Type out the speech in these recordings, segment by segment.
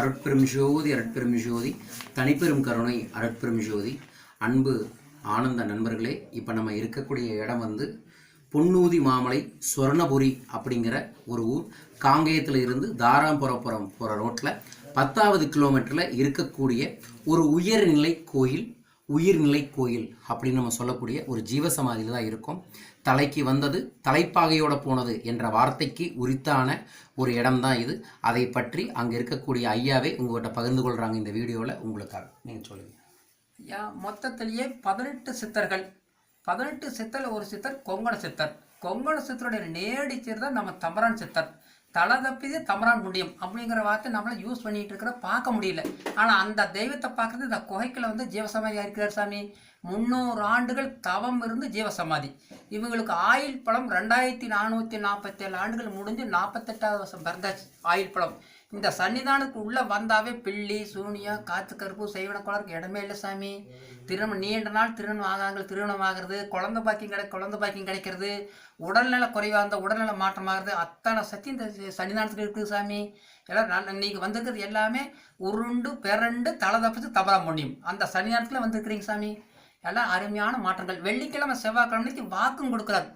அருட்பெரும் ஜோதி அருட்பெரும் ஜோதி தனிப்பெரும் கருணை அருட்பெரும் ஜோதி. அன்பு ஆனந்த நண்பர்களே, இப்போ நம்ம இருக்கக்கூடிய இடம் வந்து பொன்னூதி மாமலை சொர்ணபுரி அப்படிங்கிற ஒரு ஊர். காங்கேயத்தில் இருந்து தாராபுரம் போகிற ரோட்டில் 10வது கிலோமீட்டரில் இருக்கக்கூடிய ஒரு உயிர்நிலை கோயில் அப்படின்னு நம்ம சொல்லக்கூடிய ஒரு ஜீவசமாதியில் தான் இருக்கும். தலைக்கு வந்தது தலைப்பாகையோடு போனது என்ற வார்த்தைக்கு உரித்தான ஒரு இடம் தான் இது. அதை பற்றி அங்கே இருக்கக்கூடிய ஐயாவே உங்கள்கிட்ட பகிர்ந்து கொள்கிறாங்க இந்த வீடியோவில். உங்களுக்காக நீங்கள் சொல்லுங்கள் ஐயா. மொத்தத்திலேயே 18 சித்தர்கள். 18 சித்தர், ஒரு சித்தர் கொங்கண சித்தர். கொங்கண சித்தருடைய நேரடி சித்தர் தான் நம்ம தம்பரான் சித்தர். தலை தப்பிது தம்பரான் முடியும் அப்படிங்கிற வார்த்தை நம்மளால் யூஸ் பண்ணிகிட்டு இருக்கிற பார்க்க முடியல. ஆனால் அந்த தெய்வத்தை பார்க்குறது இந்த குகைக்குள்ள வந்து ஜீவசமாதி இருக்கிறார் சாமி. 300 ஆண்டுகள் தவம் இருந்து ஜீவசமாதி. இவங்களுக்கு ஆயுள் பழம் 2447 ஆண்டுகள் முடிஞ்சு 48வது வருஷம் பிறந்தாச்சு ஆயுள் பழம். இந்த சன்னிதானத்துக்கு உள்ளே வந்தாவே பில்லி சூனியம் காத்து கருப்பு செய்வன குளருக்கு இடமே இல்லை சாமி. நீண்ட நாள் திருமணம் ஆகிறது, குழந்தை பாக்கியம் கிடைக்கிறது, உடல்நல குறைவாக இருந்தால் உடல்நல மாற்றமாகிறது, அத்தனை சக்தி இந்த சன்னிதானத்துக்கு இருக்குது சாமி. எல்லாம் இன்னைக்கு வந்திருக்கிறது எல்லாமே உருண்டு பிறண்டு தலை தப்பிச்சு தபரா முடியும் அந்த சன்னிதானத்தில் வந்திருக்கிறீங்க சாமி. எல்லாம் அருமையான மாற்றங்கள். வெள்ளிக்கிழமை செவ்வாய்க்கிழமைக்கு வாக்கும் கொடுக்குறாரு.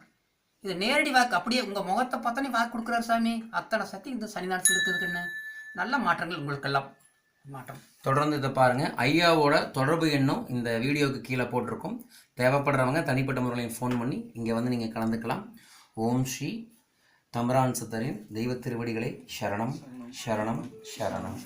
இது நேரடி வாக்கு, அப்படியே உங்கள் முகத்தை பார்த்தோன்னே வாக்கு கொடுக்குறாரு சாமி. அத்தனை சக்தி இந்த சன்னிதானத்தில் இருக்குதுன்னு நல்ல மாற்றங்கள் உங்களுக்கெல்லாம் மாற்றம். தொடர்ந்து இதை பாருங்கள். ஐயாவோட தொடர்பு எண்ணும் இந்த வீடியோவுக்கு கீழே போட்டிருக்கும். தேவைப்படுறவங்க தனிப்பட்ட முறையில் ஃபோன் பண்ணி இங்கே வந்து நீங்கள் கலந்துக்கலாம். ஓம் ஸ்ரீ தம்பரான் சித்தரின் தெய்வ திருவடிகளை சரணம் சரணம் சரணம்.